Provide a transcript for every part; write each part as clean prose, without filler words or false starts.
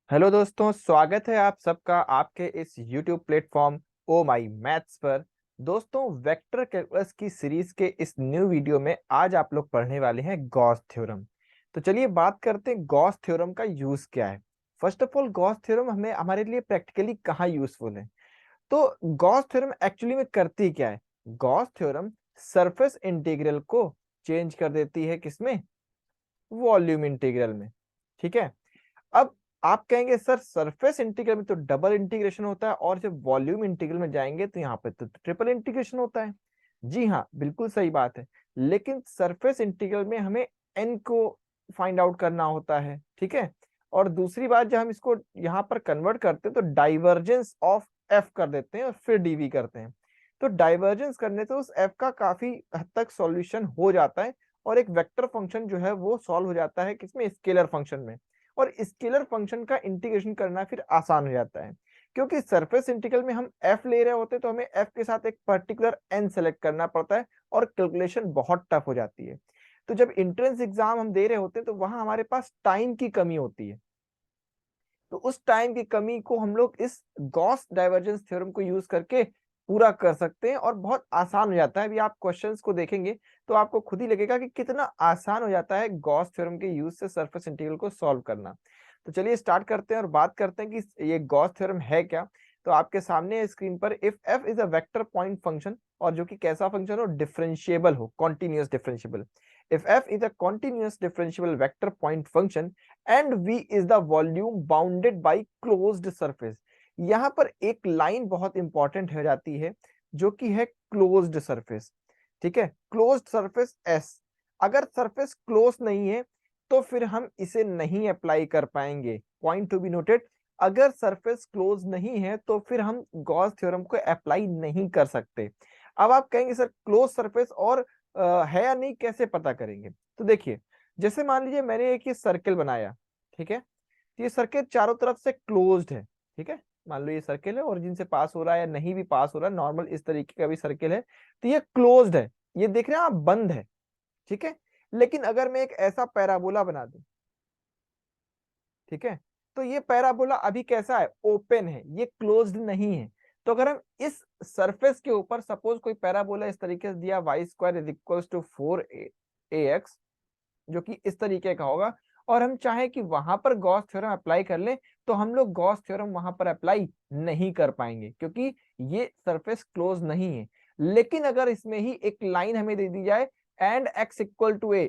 Hello दोस्तों, स्वागत है आप सबका आपके इस YouTube प्लेटफॉर्म ओ माई मैथ्स पर। दोस्तों, वेक्टर कैलकुलस की सीरीज के इस न्यू वीडियो में आज आप लोग पढ़ने वाले हैं गॉस थ्योरम। तो चलिए बात करते हैं गॉस थ्योरम का यूज क्या है। First of all, Gauss theorem हमें हमारे लिए प्रैक्टिकली कहाँ यूजफुल है। तो गॉस थ्योरम एक्चुअली में करती क्या है। गॉस थ्योरम सरफेस इंटीग्रल को चेंज कर देती है, किसमें, वॉल्यूम इंटीग्रल में। ठीक है। अब आप कहेंगे सर सरफेस इंटीग्रल में तो डबल इंटीग्रेशन होता है और जब वॉल्यूम इंटीग्रल में जाएंगे तो यहाँ पे तो ट्रिपल इंटीग्रेशन होता है। जी हाँ, बिल्कुल सही बात है। लेकिन सरफेस इंटीग्रल में हमें एन को फाइंड आउट करना होता है। ठीक है। और दूसरी बात, जब हम इसको यहाँ पर कन्वर्ट करते हैं तो डाइवर्जेंस ऑफ एफ कर देते हैं और फिर डीवी करते हैं। तो डाइवर्जेंस करने से उस एफ का काफी हद तक सॉल्यूशन हो जाता है और एक वेक्टर फंक्शन जो है वो सॉल्व हो जाता है, किसमें, स्केलर फंक्शन में। और स्केलर फंक्शन का इंटीग्रेशन करना फिर आसान हो जाता है, क्योंकि सरफेस इंटीग्रल में हम एफ ले रहे होते हैं तो हमें एफ के साथ एक पर्टिकुलर एन सेलेक्ट करना पड़ता है और कैलकुलेशन बहुत टफ हो जाती है। तो जब एंट्रेंस एग्जाम हम दे रहे होते हैं तो वहां हमारे पास टाइम की कमी होती है। तो उस टाइम की कमी को हम लोग इस गॉस डाइवर्जेंस थ्योरम को यूज करके पूरा कर सकते हैं और बहुत आसान हो जाता है। अभी आप क्वेश्चंस को देखेंगे तो आपको खुद ही लगेगा कि कितना आसान हो जाता है गॉस थ्योरम के यूज से सरफेस इंटीग्रल को सॉल्व करना। तो चलिए स्टार्ट करते हैं और बात करते हैं कि ये गॉस थ्योरम है क्या। तो आपके सामने स्क्रीन पर if F is a vector point function, और जो कि कैसा फंक्शन हो, डिफरेंशिएबल हो, continuous differentiable. If F is a continuous differentiable vector point function and V is the volume bounded by closed surface. यहां पर एक लाइन बहुत इंपॉर्टेंट हो जाती है जो कि है क्लोज्ड सरफेस। ठीक है, क्लोज्ड सरफेस S। अगर सरफेस क्लोज नहीं है तो फिर हम इसे नहीं अप्लाई कर पाएंगे। पॉइंट टू बी नोटेड, अगर सरफेस क्लोज नहीं है तो फिर हम गॉस थ्योरम को अप्लाई नहीं कर सकते। अब आप कहेंगे सर क्लोज सरफेस और है या नहीं, कैसे पता करेंगे। तो देखिए, जैसे मान लीजिए मैंने एक ये सर्किल बनाया। ठीक है, तो ये सर्किल चारों तरफ से क्लोज्ड है। ठीक है, मान लो ये सर्किल है, ओरिजिन से पास हो रहा है या नहीं भी पास हो रहा है, नॉर्मल इस तरीके का भी सर्किल है, तो ये क्लोज्ड है। ये देख रहे हैं आप, बंद है। ठीक है। लेकिन अगर मैं एक ऐसा पैराबोला बना दूं, ठीक है, तो ये पैराबोला अभी कैसा है, ओपन है, ये क्लोज्ड नहीं है। तो अगर हम इस सरफेस के ऊपर सपोज कोई पैराबोला इस तरीके से दिया, y square is equal to 4ax, जो कि इस तरीके का होगा, और हम चाहें कि वहां पर गॉस थ्योरम अप्लाई कर लें, तो हम लोग गॉस थ्योरम वहां पर अप्लाई नहीं कर पाएंगे क्योंकि ये सरफेस क्लोज नहीं है। लेकिन अगर इसमें ही एक लाइन हमें दे दी जाए, and x equal to a,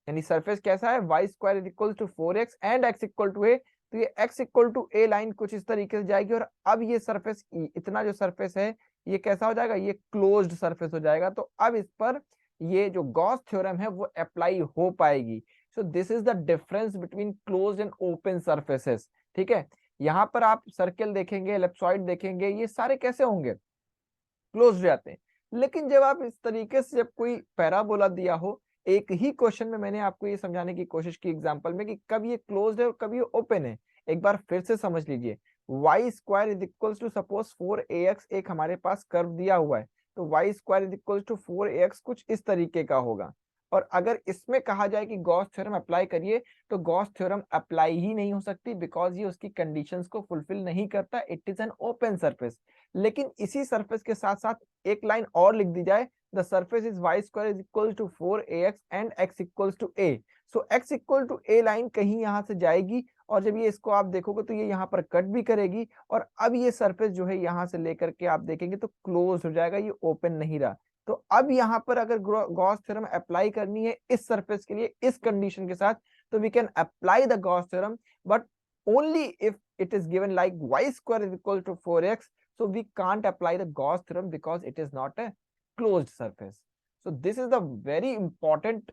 यानी सरफेस कैसा है, y square is equal to 4x and x equal to a, तो ये x equal to a line कुछ इस तरीके से जाएगी और अब ये सरफेस, इतना जो सरफेस है, ये कैसा हो जाएगा, ये क्लोज्ड सरफेस हो जाएगा। तो अब इस पर ये जो गॉस थ्योरम है वो अप्लाई हो पाएगी। So this is the difference between closed end open surfaces. ठीक है, यहां पर आप सर्किल देखेंगे, एलिप्सॉइड देखेंगे, ये सारे कैसे होंगे, क्लोज हो जाते हैं। लेकिन जब आप इस तरीके से, जब कोई पैराबोला दिया हो, एक ही क्वेश्चन में मैंने आपको ये समझाने की कोशिश की एग्जांपल में कि कब ये क्लोज्ड है और कब ये ओपन है। एक बार फिर से समझ लीजिए, y square is equal to suppose 4ax, एक हमारे पास कर्व दिया हुआ है, तो y square is equal to 4ax कुछ इस तरीके का होगा। और अगर इसमें कहा जाए कि गॉस थ्योरम अप्लाई करिए, तो गॉस थ्योरम अप्लाई ही नहीं हो सकती, बिकॉज ये उसकी कंडीशंस को फुलफिल नहीं करता, it is an open surface. लेकिन इसी सरफेस के साथ साथ एक लाइन और लिख दी जाए, the surface is y square is equal to 4ax and x equal to a। So x equal to a line कहीं यहां से जाएगी, और जब ये इसको आप देखोगे तो ये यहाँ पर कट भी करेगी, और अब ये सरफेस जो है यहां से लेकर के आप देखेंगे तो क्लोज हो जाएगा, ये ओपन नहीं रहा। तो अब यहाँ पर अगर गॉस थ्योरम अप्लाई करनी है इस सरफेस के लिए, इस कंडीशन के साथ, तो we can apply the Gauss theorem, but only if it is given like y square is equal to 4x. So we can't apply the Gauss theorem because it is not a closed surface. So this is the very important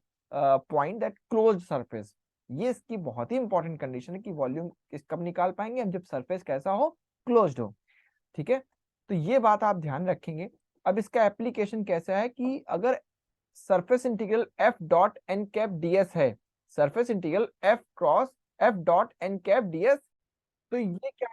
point, that closed surface, ये इसकी बहुत ही important condition है कि volume कब निकाल पाएंगे हम, जब सरफेस कैसा हो, क्लोज्ड हो। ठीक है, तो ये बात आप ध्यान रखेंगे। अब इसका एप्लीकेशन कैसा है कि अगर surface integral f dot n cap ds है, surface integral f cross f dot n cap ds, तो ये क्या,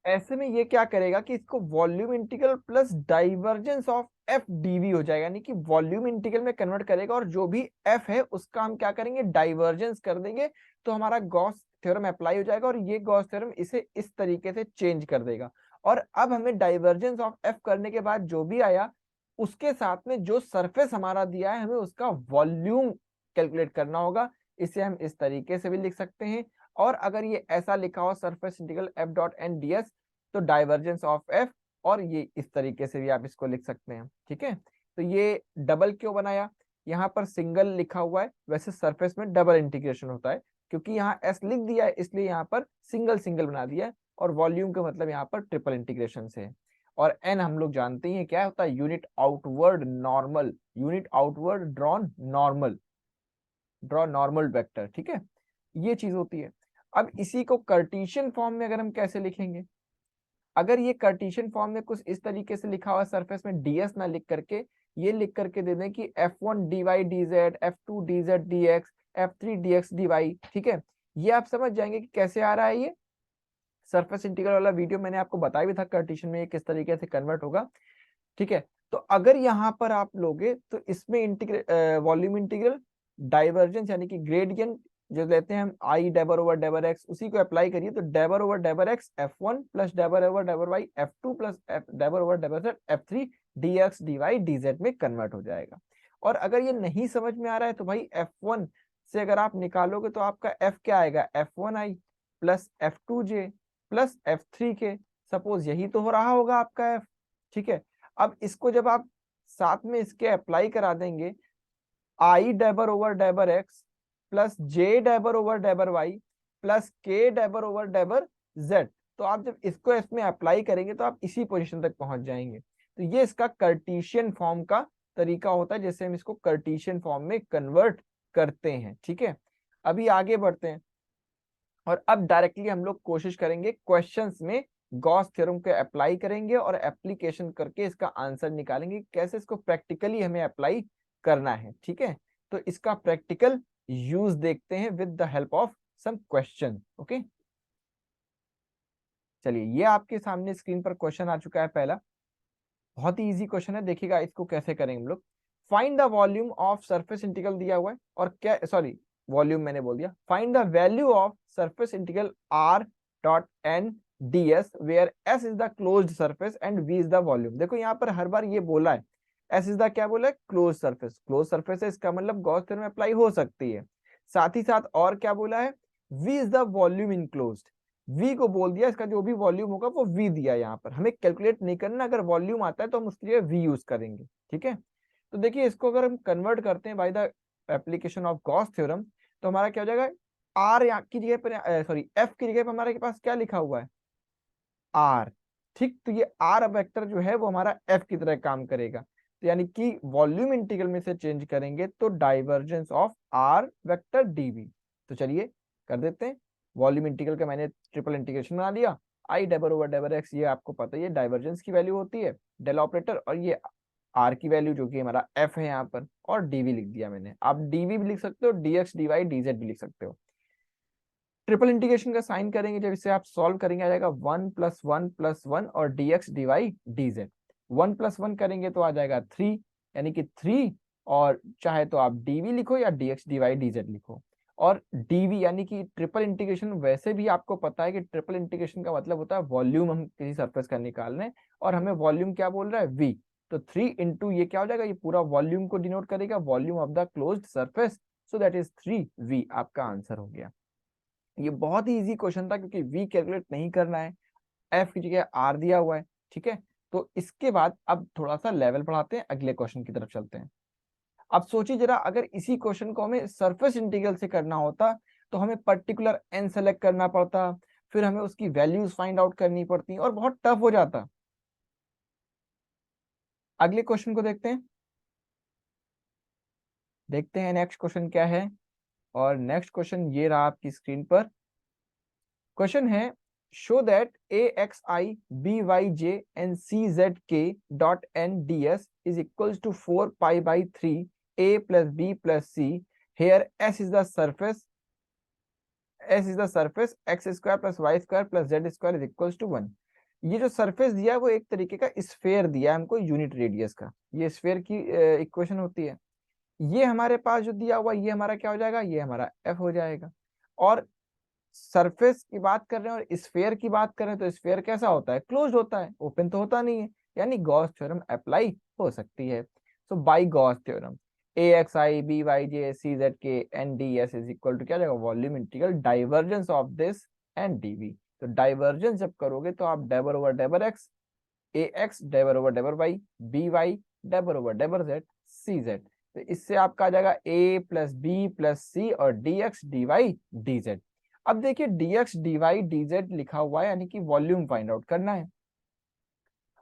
ऐसे में ये क्या करेगा कि इसको volume integral plus divergence of f dv हो जाएगा, यानी कि वॉल्यूम इंटीग्रल में कन्वर्ट करेगा और जो भी एफ है उसका हम क्या करेंगे, डाइवर्जेंस कर देंगे, तो हमारा गॉस थ्योरम अप्लाई हो जाएगा और ये गॉस थ्योरम इसे इस तरीके से चेंज कर देगा। और अब हमें डाइवर्जेंस ऑफ एफ करने के बाद जो भी आया उसके साथ में जो सरफेस हमारा दिया है हमें उसका वॉल्यूम कैलकुलेट करना होगा। इसे हम इस तरीके से भी लिख सकते हैं, और अगर ये ऐसा लिखा हो surface integral f dot n d s, तो डाइवर्जेंस ऑफ एफ, और ये इस तरीके से भी आप इसको लिख सकते हैं। ठीक है, तो ये डबल क्यों बनाया, यहाँ पर सिंगल लिखा हुआ है, वैसे सरफेस में डबल इंटीग्रेशन होता है, क्योंकि यहाँ एस लिख दिया है इसलिए यहाँ पर सिंगल सिंगल बना दिया है, और वॉल्यूम का मतलब यहाँ पर ट्रिपल इंटीग्रेशन से है। और एन हम लोग जानते हैं क्या होता है, unit outward normal, unit outward drawn normal, draw normal vector. ठीक है, ये चीज होती है। अब इसी को कार्टेशियन फॉर्म में अगर हम कैसे लिखेंगे, अगर ये कार्टेशियन फॉर्म में कुछ इस तरीके से लिखा हुआ सरफेस में ds ना लिख करके ये लिख करके दे दें कि f1 dy dz, f2 dz dx, f3 dx dy। ठीक है, ये आप समझ जाएंगे कि कैसे आ रहा है ये सरफेस इंटीग्रल वाला वीडियो मैंने आपको बताया भी था कार्टेशियन में ये किस तरीके से कन्वर्ट होगा। ठीक है, तो अगर यहाँ पर आप लोगे तो इसमें इंटीग्रल वॉल्यूम इंटीग्रल डाइवर्जेंस यानी कि ग्रेडियंट जो लेते हैं हम आई डेबर ओवर डेबर एक्स, उसी को अप्लाई करिए तो डेबर ओवर डेबर एक्स f1 प्लस डेबर ओवर डेबर वाई f2 प्लस डेबर ओवर डेबर z f3 dx dy dz में कन्वर्ट हो जाएगा। और अगर ये नहीं समझ में आ रहा है तो भाई f1 से अगर आप निकालोगे तो आपका f क्या आएगा, f1i plus f2j plus f3k, suppose यही तो हो रहा होगा आपका f। ठीक है, अब इसको जब आप साथ में इसके अप्लाई करा देंगे, आई डेबर ओवर डेबर एक्स प्लस जे डेबर ओवर डेबर वाई प्लस के डेबर ओवर डेबर जेड, तो आप जब इसको इसमें अप्लाई करेंगे तो आप इसी पोजीशन तक पहुंच जाएंगे। तो ये इसका कार्टेशियन फॉर्म का तरीका होता है, जैसे हम इसको कार्टेशियन फॉर्म में कन्वर्ट करते हैं। ठीक है, अभी आगे बढ़ते हैं और अब डायरेक्टली हम लोग कोशिश करेंगे क्वेश्चंस में गॉस थ्योरम को अप्लाई करेंगे और एप्लीकेशन करके इसका आंसर निकालेंगे, कैसे इसको प्रैक्टिकली हमें अप्लाई करना है। ठीक है, तो इसका प्रैक्टिकल यूज देखते हैं with the help of some question. Okay, चलिए ये आपके सामने स्क्रीन पर क्वेश्चन आ चुका है पहला, बहुत ही इजी क्वेश्चन है, देखिएगा इसको कैसे करेंगे हम लोग। Find the volume of surface integral दिया हुआ है, और क्या, सॉरी वॉल्यूम मैंने बोल दिया, find the value of surface integral r dot n ds where s is the closed surface and v is the volume. देखो यहाँ पर हर बार ये बोला है s इज द क्या बोला है, क्लोज सरफेस, क्लोज सरफेस है इसका मतलब गॉस थ्योरम में अप्लाई हो सकती है। साथ ही साथ और क्या बोला है, v is the volume enclosed, v को बोल दिया, इसका जो भी वॉल्यूम होगा वो v दिया, यहाँ पर हमें कैलकुलेट नहीं करना, अगर वॉल्यूम आता है तो हम उसके लिए v यूज करेंगे। ठीक है, तो देखिए इसको अगर हम कन्वर्ट करते हैं by the application of Gauss theorem, तो हमारा क्या हो जाएगा, r यहाँ की जगह पर, सॉरी f की जगह पर हमारे पास क्या लिखा हुआ है, r। ठीक, तो ये r वेक्टर जो है वो हमारा f की तरह काम करेगा, तो यानी कि वॉल्यूम इंटीग्रल में से चेंज करेंगे तो divergence of r vector dv। तो चलिए कर देते हैं, वॉल्यूम इंटीग्रल का मैंने ट्रिपल इंटीग्रेशन बना लिया, आई डेबर ओवर डेबर एक्स, ये आपको पता है ये डाइवर्जेंस की वैल्यू होती है डेल ऑपरेटर, और ये r की वैल्यू जो कि हमारा f है यहाँ पर, और dv लिख दिया मैंने, आप dv भी लिख सकते हो, dx dy dz भी लिख सकते हो। ट्रिपल इंटीग्रेशन का साइन करेंगे, जब इसे आप सॉल्व करेंगे आ जाएगा 1 प्लस 1 प्लस 1 और dx dy dz, 1 प्लस 1 करेंगे तो आ जाएगा 3, यानी कि 3, और चाहे तो आप dv लिखो या dx dy dz लिखो। और dv यानी कि ट्रिपल इंटीग्रेशन, वैसे भी आपको पता है कि ट्रिपल इंटीग्रेशन का मतलब होता है वॉल्यूम हम किसी सरफेस का निकाल रहे हैं, और हमें वॉल्यूम क्या बोल रहा है, v, तो 3 इंटू ये क्या हो जाएगा, ये पूरा वॉल्यूम को डिनोट करेगा, volume of the closed surface, so that is 3v, आपका आंसर हो गया। ये बहुत ही इजी क्वेश्चन था क्योंकि v कैलकुलेट नहीं करना है, f की जगह r दिया हुआ है। ठीक है, तो इसके बाद अब थोड़ा सा लेवल बढ़ाते हैं, अगले क्वेश्चन की तरफ चलते हैं। अब सोचिए जरा, अगर इसी क्वेश्चन को हमें सरफेस इंटीग्रल से करना होता तो हमें पर्टिकुलर n सेलेक्ट करना पड़ता, फिर हमें उसकी वैल्यूज फाइंड आउट करनी पड़ती और बहुत टफ हो जाता। अगले क्वेश्चन को देखते हैं, देखते हैं नेक्स्ट क्वेश्चन क्या है। और नेक्स्ट क्वेश्चन ये रहा आपकी स्क्रीन पर, क्वेश्चन है show that a x i b y j and c z k dot n d s is equals to 4 pi by 3 a plus b plus c, here s is the surface, s is the surface x square plus y square plus z square is equals to 1। ये जो surface दिया है वो एक तरीके का sphere दिया है हमको यूनिट रेडियस का, ये स्फेयर की इक्वेशन होती है। ये हमारे पास जो दिया हुआ ये हमारा क्या हो जाएगा, ये हमारा एफ हो जाएगा। और सरफेस की बात कर रहे हैं और स्फेयर की बात कर रहे हैं, तो स्फेयर कैसा होता है, क्लोज होता है, ओपन तो होता नहीं है, यानी गॉस थ्योरम अप्लाई हो सकती है। So by Gauss theorem a x i b y j c z k n d s is equal to क्या जाएगा, volume integral divergence of this and dv. तो डाइवर्जेंस जब करोगे तो आप डेबर ओवर डेबर एक्स, ए एक्स डेबर ओवर डेबर वाई, बी वाई डेबर ओवर डेबर जेड, सी जेड। तो इससे आपका आ जाएगा a plus b plus c और d x d y d z. अब देखिए d x d y d z लिखा हुआ है, यानी कि वॉल्यूम फाइंड आउट करना है।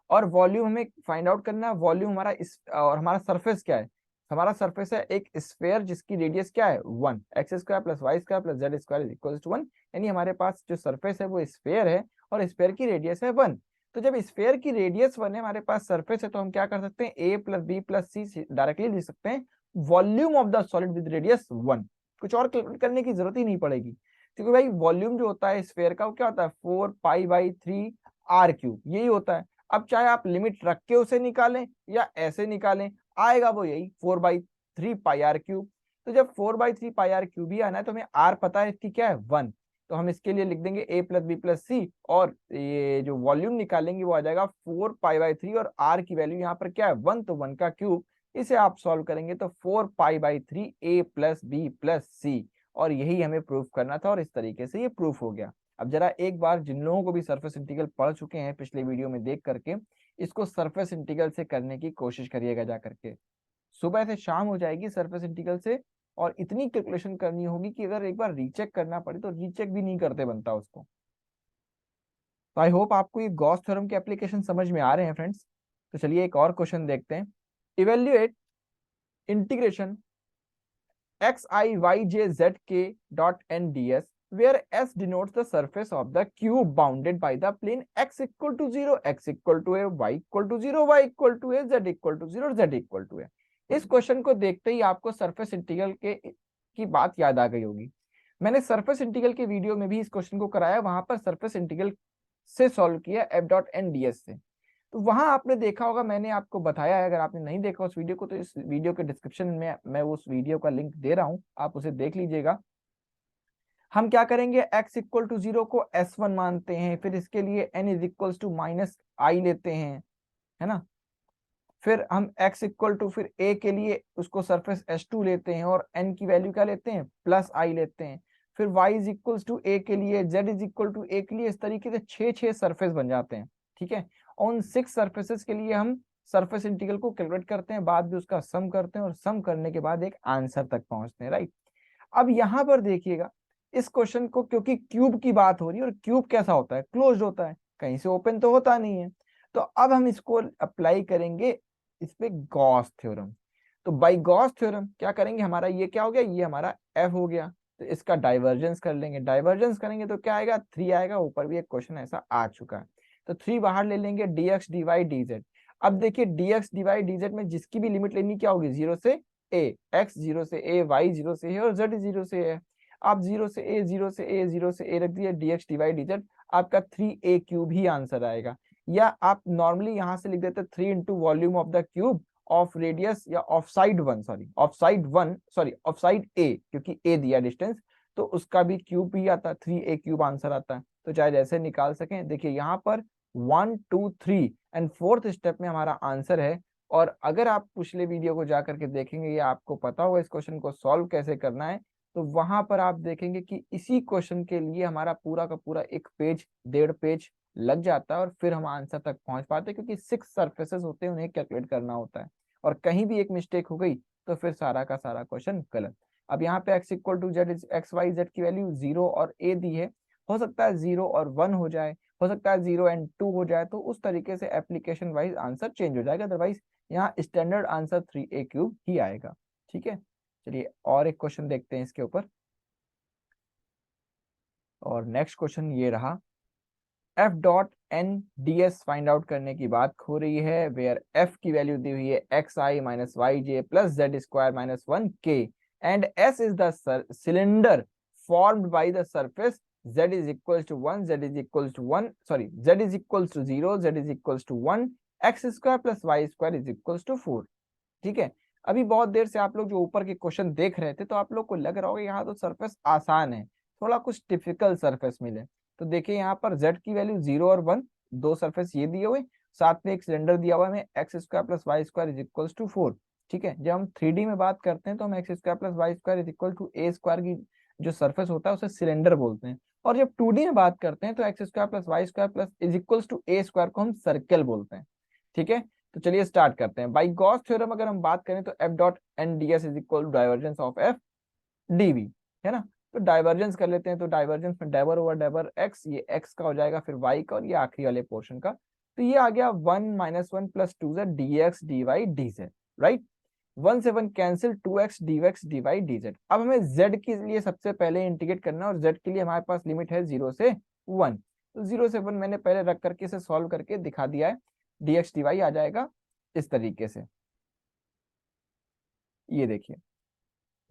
और वॉल्यूम हमें फाइंड आउट करना है, वॉल्यूम हमारा इस और हमारा सरफेस क्या है, हमारा सरफेस है एक स्फेयर जिसकी रेडियस क्या है 1, x square plus y square plus z square is equal to 1। यानी हमारे पास जो सरफेस है वो स्फेयर है और स्फेयर की रेडियस है 1। तो जब स्फेयर की रेडियस 1 है, हमारे पास सरफेस है, तो हम क्या कर सकते हैं, ए plus b plus see directly लिख सकते हैं volume of the solid with radius 1। कुछ और कैलकुलेट करने की जरूरत ही नहीं पड़ेगी, क्योंकि भाई वॉल्यूम जो होता है स्फेयर का वो क्या होता है 4 पाई बाई 3 आर क्यूब, यही होता है। अब चाहे आप लिमिट रख के उसे निकालें या ऐसे निकालें, आएगा वो यही 4/3 पाई आर क्यूब। तो जब 4/3 पाई आर क्यूब ही आना है, तो हमें आर पता है इसकी क्या है 1, तो हम इसके लिए लिख देंगे ए प्लस बी प्लस सी, और ये जो वॉल्यूम निकालेंगे वो आ जाएगा 4 पाई बाई 3, और आर की वैल्यू यहाँ पर क्या है 1, तो 1 का क्यूब। इसे आप सॉल्व करेंगे तो 4 pi by 3 a plus b plus c, और यही हमें प्रूफ करना था, और इस तरीके से ये प्रूफ हो गया। अब जरा एक बार जिन लोगों को भी सरफेस इंटीग्रल पढ़ चुके हैं पिछले वीडियो में देख करके, इसको सरफेस इंटीग्रल से करने की कोशिश करिएगा जा करके। सुबह से शाम हो जाएगी सरफेस इंटीग्रल से, और इतनी कैलकुलेशन करनी होगी कि अगर एक बार रीचेक करना पड़े तो रीचेक भी नहीं करते बनता उसको। तो आई होप आपको ये गॉस थ्योरम के एप्लीकेशन समझ में आ रहे हैं फ्रेंड्स। तो चलिए एक और क्वेश्चन देखते हैं। Evaluate integration x i y j z k dot n d s where S denotes the surface of the cube bounded by the plane x equal to 0, x equal to a, y equal to 0, y equal to a, z equal to 0, z equal to a। इस question को देखते ही आपको surface integral के की बात याद आ गई होगी। मैंने सरफेस इंटीग्रल के वीडियो में भी इस क्वेश्चन को कराया, वहां पर सरफेस इंटीग्रल से सॉल्व किया f dot n d s से। तो वहां आपने देखा होगा, मैंने आपको बताया है, अगर आपने नहीं देखा उस वीडियो को तो इस वीडियो के डिस्क्रिप्शन में मैं उस वीडियो का लिंक दे रहा हूं, आप उसे देख लीजिएगा। हम क्या करेंगे, x इक्वल टू 0 को s1 मानते हैं, फिर इसके लिए n is equal to minus i लेते हैं, है ना। फिर हम x इक्वल टू फिर a के लिए उसको सरफेस s2 लेते हैं, और n की वैल्यू क्या लेते हैं प्लस आई लेते हैं। फिर y is equal to a के लिए, z is equal to a के लिए, इस तरीके से 6 सरफेस बन जाते हैं, ठीक है। उन 6 सरफेसेस के लिए हम सरफेस इंटीग्रल को कैलकुलेट करते हैं, बाद में उसका सम करते हैं, और सम करने के बाद एक आंसर तक पहुंचते हैं, राइट। अब यहाँ पर देखिएगा इस क्वेश्चन को, क्योंकि क्यूब की बात हो रही है, और क्यूब कैसा होता है क्लोज्ड होता है, कहीं से ओपन तो होता नहीं है। तो अब हम इसको अप्लाई करेंगे इस पे गॉस थ्योरम। तो बाय गॉस थ्योरम क्या करेंगे, हमारा ये क्या हो गया, ये हमारा एफ हो गया, तो इसका डाइवर्जेंस कर लेंगे। डाइवर्जेंस करेंगे तो क्या आएगा 3 आएगा, ऊपर भी एक क्वेश्चन ऐसा आ चुका है। तो 3 बाहर ले लेंगे, d x d y d z. अब देखिए d x d y d z में जिसकी भी लिमिट लेनी क्या होगी, 0 से a, x 0 से a, y 0 से है, और z 0 से है। आप 0 से a 0 से a 0 से a रख दिया, dx dy dz, आपका 3a क्यूब ही आंसर आएगा। या आप नॉर्मली यहां से लिख देते 3 into volume of the cube of radius, या of side 1, sorry of side a, क्योंकि a दिया डिस्टेंस, तो उसका भी क्यूब ही आता है, 3a क्यूब आंसर आता है। तो चाहे जैसे निकाल सकें, देखिए यहाँ पर 1 2 3 एंड 4th स्टेप में हमारा आंसर है। और अगर आप पिछले वीडियो को जाकर के देखेंगे, या आपको पता होगा इस क्वेश्चन को सॉल्व कैसे करना है, तो वहां पर आप देखेंगे कि इसी क्वेश्चन के लिए हमारा पूरा का पूरा 1 पेज 1.5 पेज लग जाता है, और फिर हम आंसर तक पहुंच पाते हैं, क्योंकि 6 सरफेसेस होते हैं, उन्हें कैलकुलेट करना होता है, और कहीं भी एक मिस्टेक हो गई तो फिर सारा का सारा क्वेश्चन गलत। अब यहाँ पे x equal to z, x y z की वैल्यू 0 और a दी है, हो सकता है 0 और 1 हो जाए, हो सकता है 0 एंड 2 हो जाए, तो उस तरीके से एप्लीकेशन वाइज आंसर चेंज हो जाएगा, अदरवाइज यहाँ स्टैंडर्ड आंसर 3a क्यूब ही आएगा, ठीक है। चलिए और एक क्वेश्चन देखते हैं इसके ऊपर। और नेक्स्ट क्वेश्चन ये रहा, f dot n d s find out करने की बात हो रही है, वेयर एफ की वैल्यू दी हुई है x i minus y j plus z square minus 1 के, and s is the cylinder formed by the surface z is equals to 1, z is equals to 1, sorry, z is equals to 0, z is equals to 1, x square plus y square is equals to 4। ठीक है, अभी बहुत देर से आप लोग जो ऊपर के क्वेश्चन देख रहे थे तो आप लोग को लग रहा होगा यहाँ तो सरफेस आसान है, थोड़ा कुछ डिफिकल्ट सरफेस मिले। तो देखिए यहाँ पर z की वैल्यू 0 और 1, दो सरफेस ये दिए हुए, साथ में एक सिलेंडर दिया हुआ है हमें x square plus y square is equals to 4। ठीक है, जब हम 3D में बात करते हैं तो हम x square plus y square is equal to a square की जो सरफेस होता है उसे सिलेंडर बोलते हैं, और जब 2D में बात करते हैं तो x square plus y square plus is equals to a square को हम सर्कल बोलते हैं। ठीक है, तो चलिए स्टार्ट करते हैं। बाई गॉस थ्योरम अगर हम बात करें तो f dot n d s is equal to divergence of f d v, है ना। तो डाइवर्जेंस कर लेते हैं, तो डाइवर्जेंस में डाइवर ओवर डाइवर एक्स, ये एक्स का हो जाएगा, फिर वाई का, और ये आखिरी वाले पोर्शन का, तो ये आ गया 1 - 1 + 2z dx dy dz, right. 1 से 1 cancel, 2x dx dy dz। अब हमें z के लिए सबसे पहले इंटीग्रेट करना है, और z के लिए हमारे पास लिमिट है 0 से 1, तो 0 से 1 मैंने पहले रख करके इसे सॉल्व करके दिखा दिया है। dx dy आ जाएगा इस तरीके से, ये देखिए,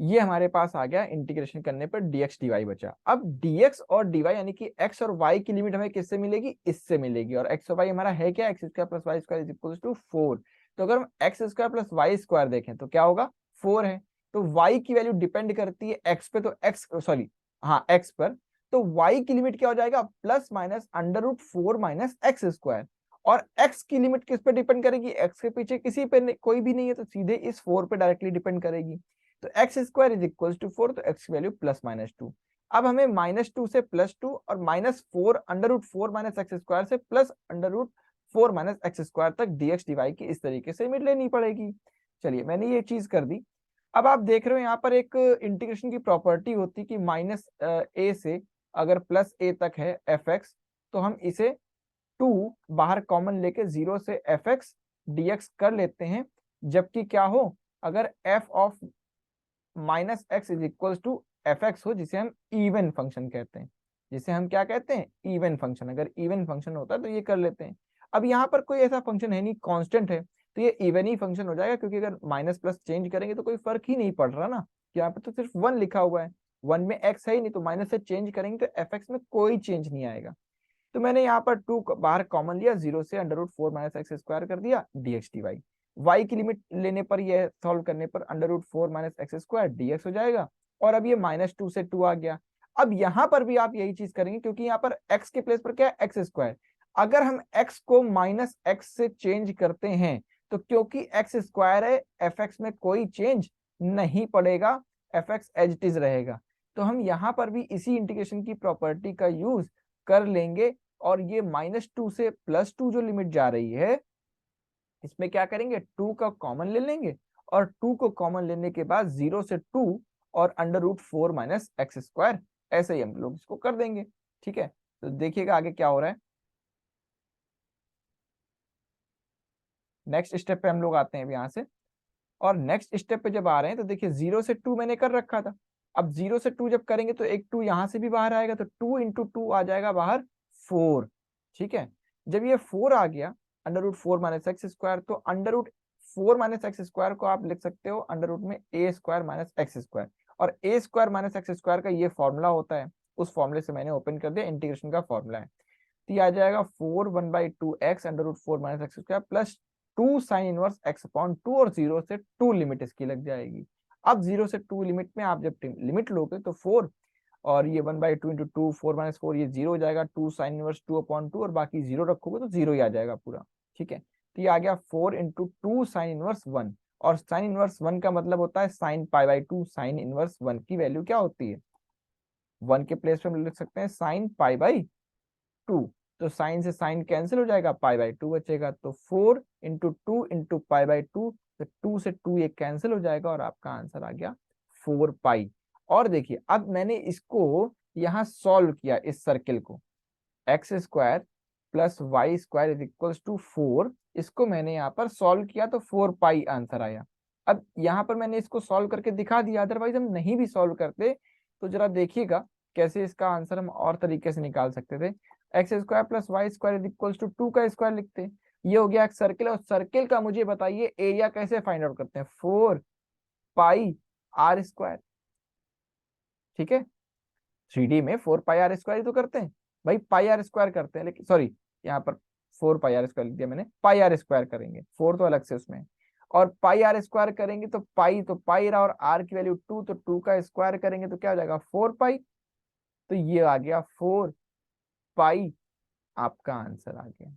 ये हमारे पास आ गया, इंटीग्रेशन करने पर dx dy बचा। अब dx और dy यानी कि x और y की लिमिट हमें किससे मिलेगी, इससे मिलेगी, और x और y हमारा है क्या, x square plus y square is equal to 4। तो अगर हम x square plus y square देखें तो क्या होगा, 4 है, तो y की वैल्यू डिपेंड करती है x पे, तो x सॉरी हाँ x पर, तो y की लिमिट क्या हो जाएगा, plus minus √4 minus x square, और x की लिमिट किस पे डिपेंड करेगी, x के पीछे किसी पे कोई भी नहीं है, तो सीधे इस 4 पे डायरेक्टली डिपेंड करेगी। तो x square is equal to 4, तो एक्स की वैल्यू प्लस माइनस 2। अब हमें -2 से +2 और -4 √4 माइनस एक्स स्क्वायर से प्लस √4 माइनस एक्स स्क्वायर तक dx dy की इस तरीके से लिमिट लेनी पड़ेगी। चलिए मैंने ये चीज कर दी। अब आप देख रहे हो यहाँ पर एक इंटीग्रेशन की प्रॉपर्टी होती है कि -a से अगर +a तक है fx, तो हम इसे 2 बाहर कॉमन लेके 0 से fx dx कर लेते हैं, जबकि क्या हो, अगर f of -x is equal to fx हो, जिसे हम इवन फंक्शन कहते हैं, जिसे हम क्या कहते हैं, इवन फंक्शन। अगर इवन फंक्शन होता है तो ये कर लेते हैं। अब यहाँ पर कोई ऐसा फंक्शन है नहीं, कांस्टेंट है, तो ये इवन ही फंक्शन हो जाएगा, क्योंकि अगर माइनस प्लस चेंज करेंगे तो कोई फर्क ही नहीं पड़ रहा ना, यहाँ पे तो सिर्फ 1 लिखा हुआ है, 1 में x है ही नहीं, तो माइनस से चेंज करेंगे तो fx में कोई चेंज नहीं आएगा। तो मैंने यहाँ पर 2 बाहर कॉमन लिया, 0 से √4 माइनस एक्स स्क्वायर कर दिया dx dy। y की लिमिट लेने पर, ये सॉल्व करने पर √4 माइनस एक्स स्क्वायर dx हो जाएगा, और अब ये -2 से 2 आ गया। अब यहाँ पर भी आप यही चीज करेंगे, क्योंकि यहाँ पर x के प्लेस पर क्या है, एक्स स्क्वायर। अगर हम x को -x से चेंज करते हैं, तो क्योंकि x स्क्वायर है, fx में कोई चेंज नहीं पड़ेगा, fx एज इट इज रहेगा। तो हम यहाँ पर भी इसी इंटीग्रेशन की प्रॉपर्टी का यूज कर लेंगे, और ये -2 से +2 जो लिमिट जा रही है, इसमें क्या करेंगे, 2 का कॉमन ले लेंगे, और 2 को कॉमन लेने के बाद 0 से 2 और √4 माइनस एक्स स्क्वायर, ऐसे ही हम लोग इसको कर देंगे। ठीक है, तो देखिएगा आगे क्या हो रहा है। नेक्स्ट स्टेप पे हम लोग आते हैं यहाँ से, और नेक्स्ट स्टेप पे जब आ रहे हैं तो देखिए 0 से 2 मैंने कर रखा था। अब 0 से 2 जब करेंगे तो एक 2 यहाँ से भी बाहर आएगा, तो 2 × 2 आ जाएगा बाहर 4। ठीक है, जब ये 4 आ गया, √4 माइनस एक्स स्क्वायर, तो √4 माइनस एक्स स्क्वायर को आप लिख सकते हो अंडर रूट में a square minus x square, और a square minus x square का ये फॉर्मूला होता है, उस फॉर्मूले से मैंने ओपन कर दिया, इंटीग्रेशन का फॉर्मूला है। तो ये आ जाएगा 4 1/2x √4 minus x square plus 2 sine inverse x upon 2, और 0 से 2 लिमिट इसकी लग जाएगी। अब 0 से 2 लिमिट में आप जब लिमिट लोगे तो 4, और ये 1/2 × 2 4 - 4, ये 0 हो जाएगा, 2 साइन इनवर्स 2 अपॉन 2, और बाकी 0 रखोगे तो 0 ही आ जाएगा पूरा। ठीक है, तो ये आ गया 4 × 2 साइन इनवर्स 1, और साइन इनवर्स 1 का मतलब होता है साइन π/2। साइन इनवर्स 1 की वैल्यू क्या होती है, 1 के प्लेस पे हम लिख सकते हैं साइन π/2, तो साइन से साइन कैंसिल हो जाएगा, π/2 बचेगा, तो 4 × 2 × π/2, तो 2 से 2 ये कैंसिल हो जाएगा, और आपका आंसर आ गया 4π। और देखिए अब मैंने इसको यहाँ सॉल्व किया, इस सर्किल को, x square plus y square is equals to 4, इसको मैंने यहाँ पर सॉल्व किया तो 4π आंसर आया। अब यहाँ पर मैंने इसको सॉल्व करके दिखा दिया, अदरवाइज हम नहीं भी सॉल्व करते तो जरा देखिएगा कैसे इसका आंसर हम और तरीके से निकाल सकते थे। X square plus y square is equals to 2 का स्क्वायर लिखते हैं, ये हो गया एक सर्किल, और सर्किल का मुझे बताइए एरिया कैसे फाइंड आउट करते हैं, 4πr²। ठीक है, 3D में 4 पाई r स्क्वायर तो करते हैं भाई, पाई आर स्क्वायर करते हैं, लेकिन सॉरी यहाँ पर 4 पाई r स्क्वायर लिख दिया मैंने, पाई आर स्क्वायर करेंगे, 4 तो अलग से उसमें, और पाई आर स्क्वायर करेंगे तो पाई रहा, और आर की वैल्यू 2, तो 2 का स्क्वायर करेंगे तो क्या हो जाएगा 4 पाई, तो ये आ गया 4 पाई, आपका आंसर आ गया।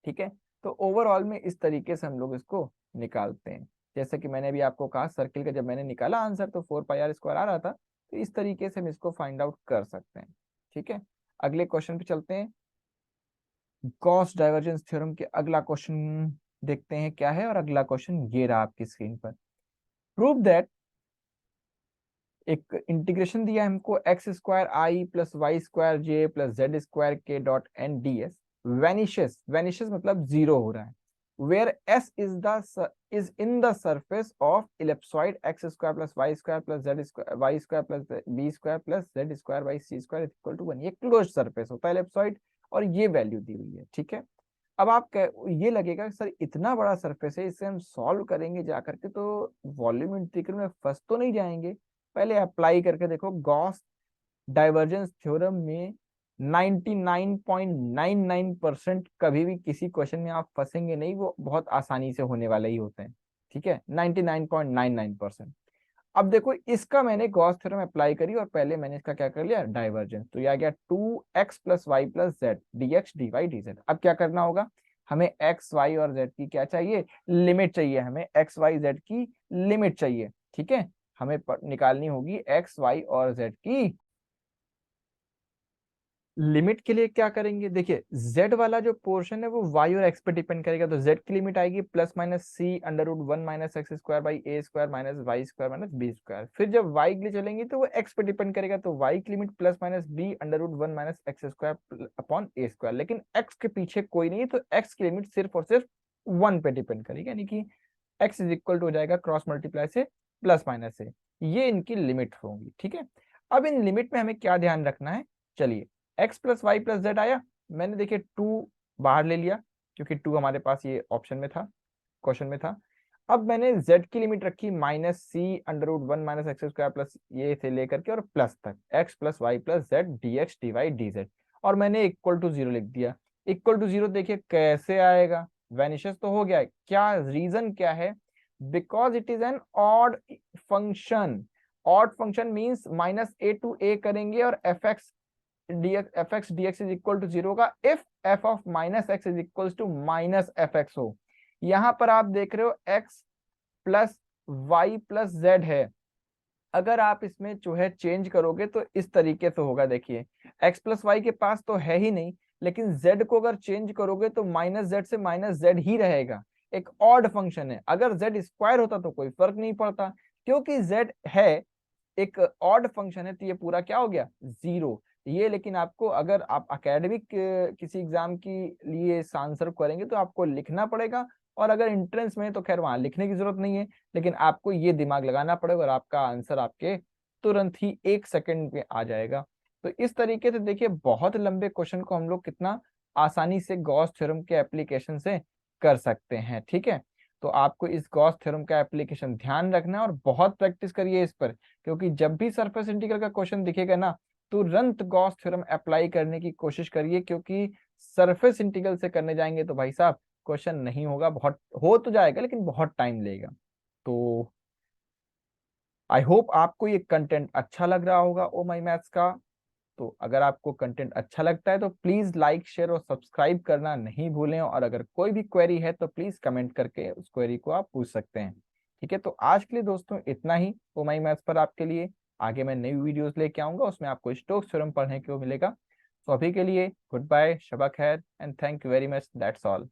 ठीक है, तो ओवरऑल में इस तरीके से हम लोग इसको निकालते हैं। जैसे कि मैंने अभी आपको कहा, सर्किल का जब मैंने निकाला आंसर तो 4 पाई r स्क्वायर आ रहा था, तो इस तरीके से हम इसको फाइंड आउट कर सकते हैं। ठीक है, अगले क्वेश्चन पे चलते हैं। गॉस डाइवर्जेंस थ्योरम के अगला क्वेश्चन देखते हैं क्या है, और अगला क्वेश्चन ये रहा आपकी स्क्रीन पर। प्रूव दैट, एक इंटीग्रेशन दिया है हमको, x square i plus y square j plus z square k dot n d s vanishes, vanishes मतलब जीरो हो रहा है, where s is in the surface of ellipsoid x square plus y square plus z square y square plus b square plus z square by c square equal to 1। ये close surface होता है ellipsoid, और ये value दी हुई है। ठीक है, अब आप ये लगेगा कि सर इतना बड़ा सरफेस है, इसे हम सॉल्व करेंगे जाकर के तो वॉल्यूम इंटीग्रल में फंस तो नहीं जाएंगे। पहले अप्लाई करके देखो, गॉस डाइवर्जेंस थ्योरम में 99.99% कभी भी किसी क्वेश्चन में आप फंसेंगे नहीं, वो बहुत आसानी से होने वाले ही होते हैं। ठीक है, 99.99%। अब देखो, इसका मैंने गॉस थ्योरम अप्लाई करी और पहले मैंने इसका क्या कर लिया, डाइवर्जेंस, तो ये आ गया 2x plus y plus z d x d y d z. अब क्या करना होगा, हमें एक्स वाई और जेड की क्या चाहिए, लिमिट चाहिए, हमें एक्स वाई जेड की लिमिट चाहिए। ठीक है, हमें निकालनी होगी एक्स वाई और जेड की लिमिट। के लिए क्या करेंगे, देखिए z वाला जो पोर्शन है वो y और x पे डिपेंड करेगा, तो z की लिमिट आएगी plus minus c under root 1 minus x square by a square minus y square minus b square. फिर जब y के लिए चलेंगे तो वो x पे डिपेंड करेगा, तो y की limit plus minus b under root 1 minus x square upon a square. लेकिन x के पीछे कोई नहीं है, तो x की लिमिट सिर्फ और सिर्फ 1 पे डिपेंड करेगी, यानी कि x इज इक्वल टू हो जाएगा क्रॉस मल्टीप्लाई से प्लस माइनस से, ये इनकी लिमिट होंगी। ठीक है, अब इन लिमिट में हमें क्या ध्यान रखना है, चलिए x plus y plus z आया, मैंने देखिए 2 बाहर ले लिया क्योंकि 2 हमारे पास ये ऑप्शन में था, क्वेश्चन में था। अब मैंने z की लिमिट रखी minus c under root 1 minus x square plus ये से लेकर के और प्लस तक x plus y plus z d x d y d z, और मैंने इक्वल टू 0 लिख दिया। इक्वल टू 0 देखिए कैसे आएगा, वैनिशेस तो हो गया है, क्या रीजन क्या है, because it is an odd function. Odd function means minus a to a करेंगे और f x d x is equal to 0 का if f of minus x is equal to minus f x हो। यहां पर आप देख रहे हो x plus y plus z है, अगर आप इसमें जो है चेंज करोगे तो इस तरीके से होगा। देखिए x प्लस वाई के पास तो है ही नहीं, लेकिन z को अगर चेंज करोगे तो माइनस जेड से माइनस जेड ही रहेगा। एक ऑड फंक्शन है, अगर z स्क्वायर होता तो कोई फर्क नहीं पड़ता, क्योंकि z है एक ऑड फंक्शन है, तो ये पूरा क्या हो गया 0। ये लेकिन आपको, अगर आप एकेडमिक किसी एग्जाम के लिए आंसर करेंगे तो आपको लिखना पड़ेगा, और अगर एंट्रेंस में तो खैर वहां लिखने की जरूरत नहीं है, लेकिन आपको ये दिमाग लगाना पड़ेगा और आपका आंसर आपके तुरंत ही 1 सेकंड में आ जाएगा। तो इस तरीके से देखिए बहुत लंबे क्वेश्चन को हम लोग कितना आसानी से गॉस थ्योरम के एप्लीकेशन से कर सकते हैं। ठीक है, तो आपको इस गॉस थ्योरम का एप्लीकेशन ध्यान रखना है और बहुत प्रैक्टिस करिए इस पर, क्योंकि जब भी सरफेस इंटीग्रल का क्वेश्चन दिखेगा ना, तुरंत गॉस थ्योरम अप्लाई करने की कोशिश करिए, क्योंकि सरफेस इंटीग्रल से करने जाएंगे तो भाई साहब क्वेश्चन नहीं होगा, बहुत हो तो जाएगा लेकिन बहुत टाइम लेगा। तो आई होप आपको ये कंटेंट अच्छा लग रहा होगा ओ माई मैथ्स का। तो अगर आपको कंटेंट अच्छा लगता है तो प्लीज लाइक शेयर और सब्सक्राइब करना नहीं भूलें, और अगर कोई भी क्वेरी है तो प्लीज कमेंट करके उस क्वेरी को आप पूछ सकते हैं। ठीक है, तो आज के लिए दोस्तों इतना ही ओ माई मैथ्स पर आपके लिए। आगे मैं नई वीडियोस लेके आऊंगा, उसमें आपको स्टोक्स थ्योरम पढ़ने को मिलेगा। तो अभी के लिए गुड बाय, शबा खैर and thank you very much, that's all.